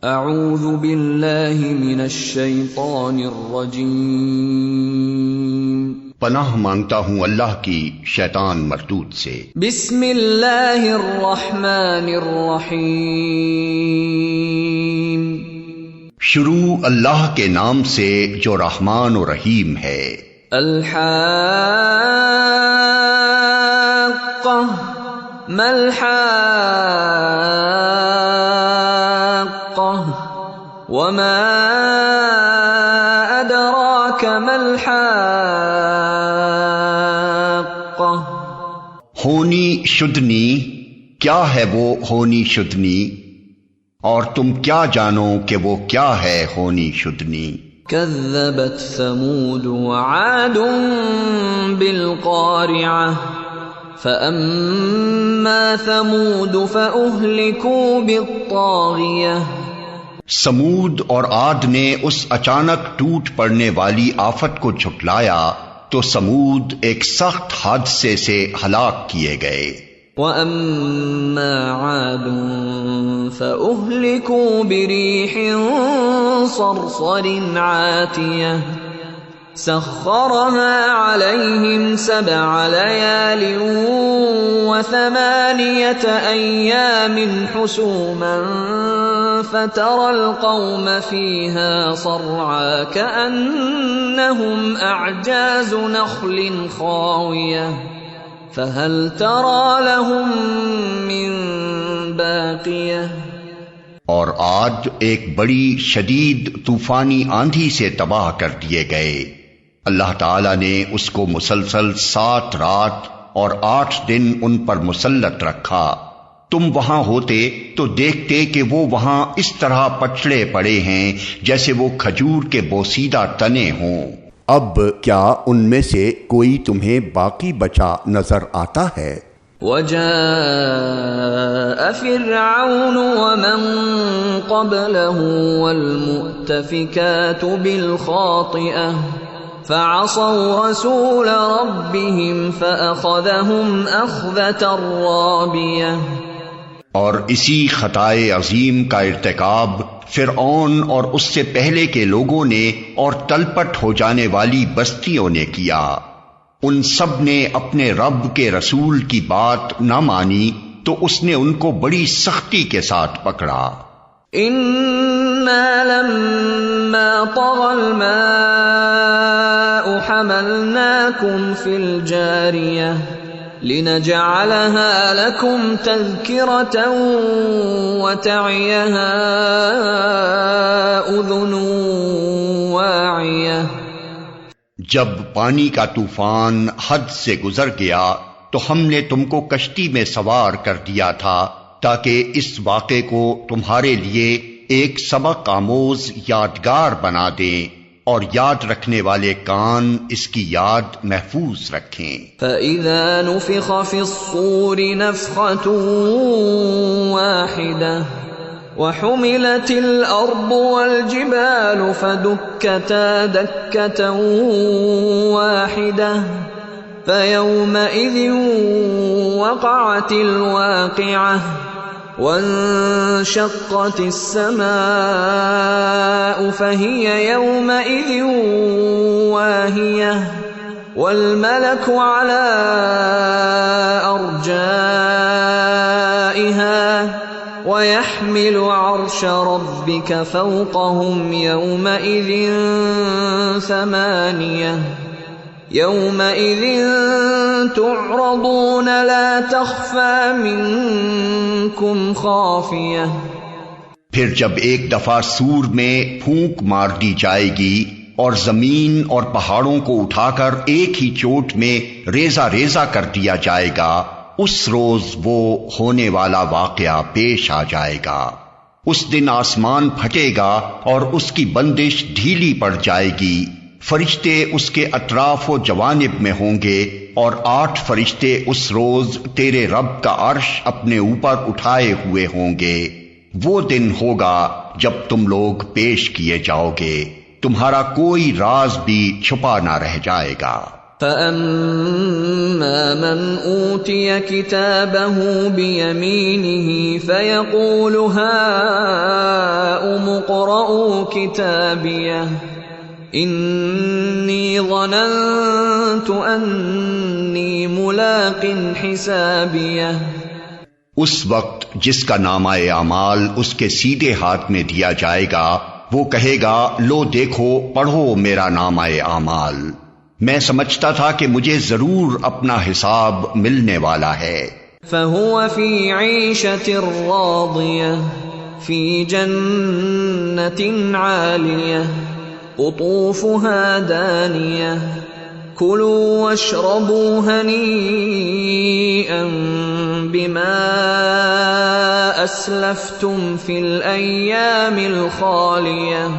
اعوذ باللہ من الشیطان الرجیم، پناہ مانگتا ہوں اللہ کی شیطان مردود سے۔ بسم اللہ الرحمن الرحیم، شروع اللہ کے نام سے جو رحمان و رحیم ہے۔ الحاقہ ما الحاقہ وما ادراک ما الحاقہ، ہونی شدنی، کیا ہے وہ ہونی شدنی، اور تم کیا جانو کہ وہ کیا ہے ہونی شدنی۔ کذبت ثمود وعاد بالقارعہ فأما ثمود فأہلکوا بالطاغیہ، سمود اور عاد نے اس اچانک ٹوٹ پڑنے والی آفت کو جھٹلایا تو سمود ایک سخت حادثے سے ہلاک کیے گئے۔ وَأَمَّا عَادٌ فَأُهْلِكُوا بِرِيحٍ صَرْصَرٍ عَاتِيَةٍ سَخَّرَهَا عَلَيْهِمْ 7 لَيَالٍ و8 أَيَّامٍ حُسُومًا فَتَرَى الْقَوْمَ فِيهَا صَرْعَىٰ كَأَنَّهُمْ أَعْجَازُ نَخْلٍ خَاوِيَةٍ فَهَلْ تَرَى لَهُم مِّن بَاقِيَةٍ۔ اور عاد ایک بڑی شدید طوفانی آندھی سے تباہ کر دیے گئے۔ اللہ تعالیٰ نے اس کو مسلسل 7 رات اور 8 دن ان پر مسلط رکھا۔ تم وہاں ہوتے تو دیکھتے کہ وہ وہاں اس طرح پچڑے پڑے ہیں جیسے وہ کھجور کے بوسیدہ تنے ہوں۔ اب کیا ان میں سے کوئی تمہیں باقی بچا نظر آتا ہے؟ وَجَاءَ فِرْعَوْنُ وَمَن قَبْلَهُ وَالْمُؤْتَفِكَاتُ بِالْخَاطِئَةِ فَعَصَوْا رَسُولَ رَبِّهِمْ فَأَخَذَهُمْ أَخْذَةً رَّابِيَةً۔ اور اسی خطائے عظیم کا ارتکاب فرعون اور اس سے پہلے کے لوگوں نے اور تلپٹ ہو جانے والی بستیوں نے کیا۔ ان سب نے اپنے رب کے رسول کی بات نہ مانی تو اس نے ان کو بڑی سختی کے ساتھ پکڑا۔ اِنَّا لَمَّا طَغَى الْمَاءُ حَمَلْنَاكُمْ فِي الْجَارِيَةِ لِنَجْعَلَهَا لَكُمْ تَذْكِرَةً وَتَعِيَهَا أُذُنٌ وَاعِيَةٌ۔ جب پانی کا طوفان حد سے گزر گیا تو ہم نے تم کو کشتی میں سوار کر دیا تھا تاکہ اس واقعے کو تمہارے لیے ایک سبق آموز یادگار بنا دیں اور یاد رکھنے والے کان اس کی یاد محفوظ رکھیں۔ فَإِذَا نُفِخَ فِي الصُّورِ نَفْخَةٌ وَاحِدَةٌ وَحُمِلَتِ الْأَرْضُ وَالْجِبَالُ فَدُكَّتَا دَكَّةً وَاحِدَةً فَيَوْمَئِذٍ وَقَعَتِ الْوَاقِعَةُ وَانشَقَّتِ السَّمَاءُ فَهِيَ يَوْمَئِذٍ وَاهِيَةٌ وَالْمَلَكُ عَلَى أَرْجَائِهَا وَيَحْمِلُ عَرْشَ رَبِّكَ فَوْقَهُمْ يَوْمَئِذٍ 8 يَوْمَئِذٍ تُعْرَضُونَ لَا تَخْفَى مِنكُمْ خَافِيَةٌ۔ پھر جب ایک دفعہ سور میں پھونک مار دی جائے گی اور زمین اور پہاڑوں کو اٹھا کر ایک ہی چوٹ میں ریزہ ریزہ کر دیا جائے گا، اس روز وہ ہونے والا واقعہ پیش آ جائے گا۔ اس دن آسمان پھٹے گا اور اس کی بندش ڈھیلی پڑ جائے گی، فرشتے اس کے اطراف و جوانب میں ہوں گے اور 8 فرشتے اس روز تیرے رب کا عرش اپنے اوپر اٹھائے ہوئے ہوں گے۔ وہ دن ہوگا جب تم لوگ پیش کیے جاؤ گے، تمہارا کوئی راز بھی چھپا نہ رہ جائے گا۔ فَأَمَّا مَنْ أُوتِيَ كِتَابَهُ بِيَمِينِهِ فَيَقُولُ هَاؤُمُ اقْرَءُوا كِتَابِيَهْ إِنِّي ظَنَنتُ أَنِّي مُلَاقٍ حِسَابِيَهْ۔ اس وقت جس کا نامہ اعمال اس کے سیدھے ہاتھ میں دیا جائے گا وہ کہے گا لو دیکھو پڑھو میرا نامہ اعمال، میں سمجھتا تھا کہ مجھے ضرور اپنا حساب ملنے والا ہے۔ فَهُوَ فِي عِيشَةٍ رَاضِيَةٍ فِي جَنَّةٍ عَالِيَةٍ قُطُوفُهَا دَانِيَةٌ كُلُوا وَاشْرَبُوا هَنِيئًا بِمَا أَسْلَفْتُمْ فِي الْأَيَّامِ الْخَالِيَةِ۔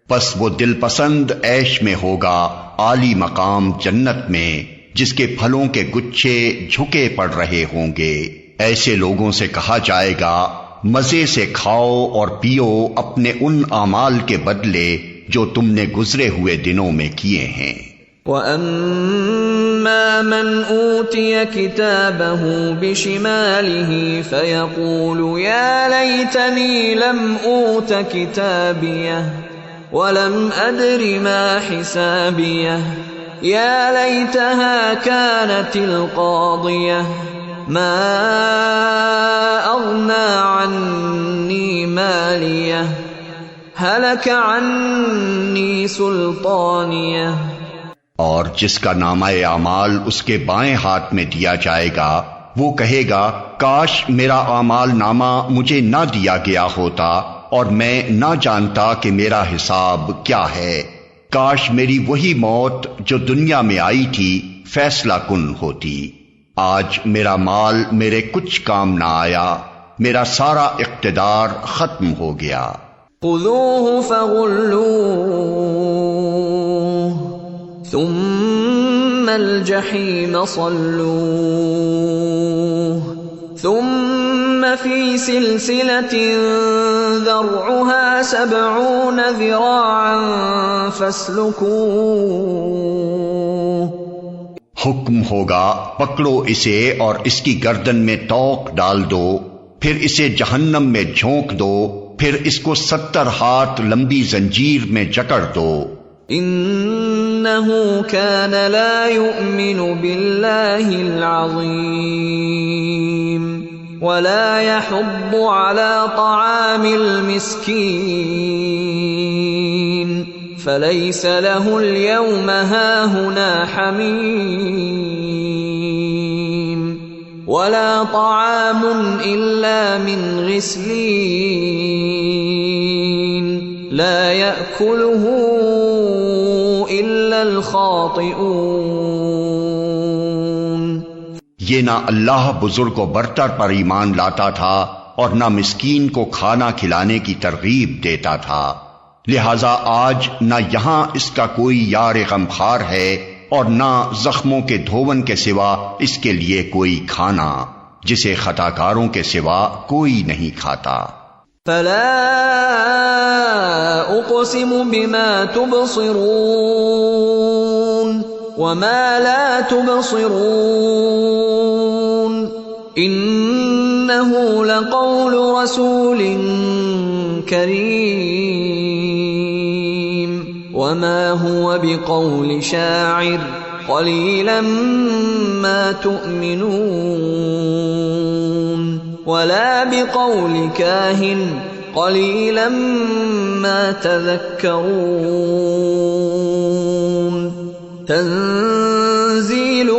پس وہ دل پسند عیش میں ہوگا عالی مقام جنت میں، جس کے پھلوں کے گچھے جھکے پڑ رہے ہوں گے۔ ایسے لوگوں سے کہا جائے گا مزے سے کھاؤ اور پیو اپنے ان اعمال کے بدلے جو تم نے گزرے ہوئے دنوں میں کیے ہیں۔ وَأَمَّا مَنْ أُوتِيَ كِتَابَهُ بِشِمَالِهِ فَيَقُولُ يَا لَيْتَنِي لَمْ أُوتَ كِتَابِيَهْ وَلَمْ أَدْرِ مَا حِسَابِيَهْ يَا لَيْتَهَا كَانَتِ الْقَاضِيَةَ مَا أَغْنَى عَنِّي مَالِيَهْ هَلَكَ عَنِّي سُلْطَانِيَهْ۔ اور جس کا نامہ اعمال اس کے بائیں ہاتھ میں دیا جائے گا وہ کہے گا کاش میرا اعمال نامہ مجھے نہ دیا گیا ہوتا اور میں نہ جانتا کہ میرا حساب کیا ہے، کاش میری وہی موت جو دنیا میں آئی تھی فیصلہ کن ہوتی۔ آج میرا مال میرے کچھ کام نہ آیا، میرا سارا اقتدار ختم ہو گیا۔ خذوه فغلوه ثم الجحیم صلوه ثم في سلسلة ذرعها 70 ذراعا فاسلكوه۔ حکم ہوگا پکڑو اسے اور اس کی گردن میں توق ڈال دو، پھر اسے جہنم میں جھونک دو، پھر اس کو 70 ہاتھ لمبی زنجیر میں جکڑ دو۔ انه كان لا يؤمن بالله العظيم ولا يحض على طعام المسكين فليس له اليوم هاهنا حميم ولا طعام إلا من غسلين لا يأكله إلا الخاطئون۔ یہ نہ اللہ بزرگ و برتر پر ایمان لاتا تھا اور نہ مسکین کو کھانا کھلانے کی ترغیب دیتا تھا، لہذا آج نہ یہاں اس کا کوئی یار غمخوار ہے اور نہ زخموں کے دھون کے سوا اس کے لیے کوئی کھانا، جسے خطاکاروں کے سوا کوئی نہیں کھاتا۔ فلا اقسم بما تبصرون وما لا تبصرون انه لقول رسول کریم وما هو بقول شاعر قليلا ما تؤمنون ولا بقول كاهن قليلا ما تذكرون تنزيل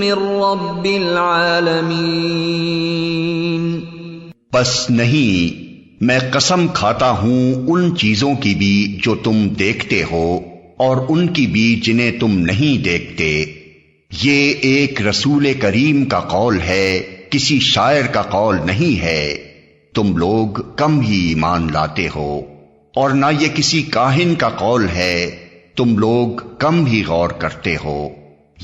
من رب العالمين۔ بس نہیں، میں قسم کھاتا ہوں ان چیزوں کی بھی جو تم دیکھتے ہو اور ان کی بھی جنہیں تم نہیں دیکھتے، یہ ایک رسول کریم کا قول ہے، کسی شاعر کا قول نہیں ہے، تم لوگ کم ہی ایمان لاتے ہو، اور نہ یہ کسی کاہن کا قول ہے، تم لوگ کم ہی غور کرتے ہو،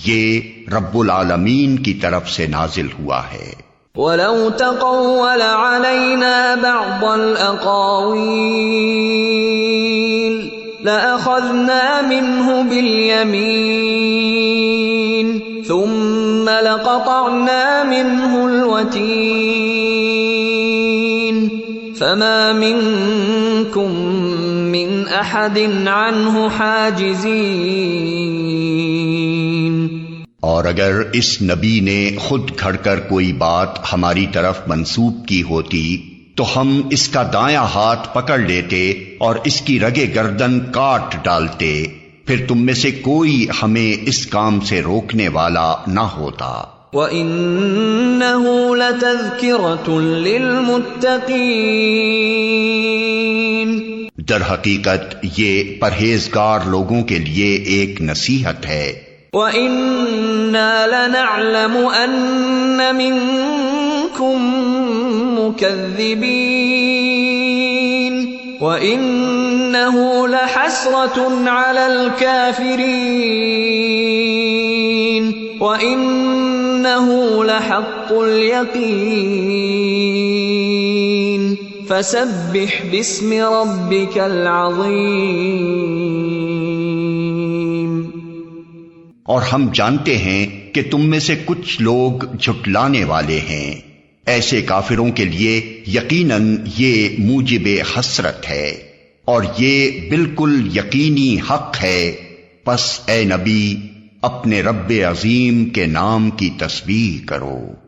یہ رب العالمین کی طرف سے نازل ہوا ہے۔ وَلَوْ تَقَوَّلَ عَلَيْنَا بَعْضَ الْأَقَاوِيلِ لأخذنا منه باليمين ثم لقطعنا منه الوتين فما منكم من أحد عنه حاجزين۔ اور اگر اس نبی نے خود کھڑ کر کوئی بات ہماری طرف منسوب کی ہوتی تو ہم اس کا دایاں ہاتھ پکڑ لیتے اور اس کی رگے گردن کاٹ ڈالتے، پھر تم میں سے کوئی ہمیں اس کام سے روکنے والا نہ ہوتا۔ وَإِنَّهُ لَتَذْكِرَةٌ لِّلْمُتَّقِينَ، در حقیقت یہ پرہیزگار لوگوں کے لیے ایک نصیحت ہے۔ وَإِنَّا لَنَعْلَمُ أَنَّ مِنكُم مُّكَذِّبِينَ وَإِنَّهُ لَحَسْرَةٌ عَلَى الْكَافِرِينَ وَإِنَّهُ لَحَقُّ الْيَقِينِ فَسَبِّحْ بِاسْمِ رَبِّكَ الْعَظِيمِ۔ اور ہم جانتے ہیں کہ تم میں سے کچھ لوگ جھٹلانے والے ہیں، ایسے کافروں کے لیے یقیناً یہ موجب حسرت ہے اور یہ بالکل یقینی حق ہے، پس اے نبی اپنے رب عظیم کے نام کی تسبیح کرو۔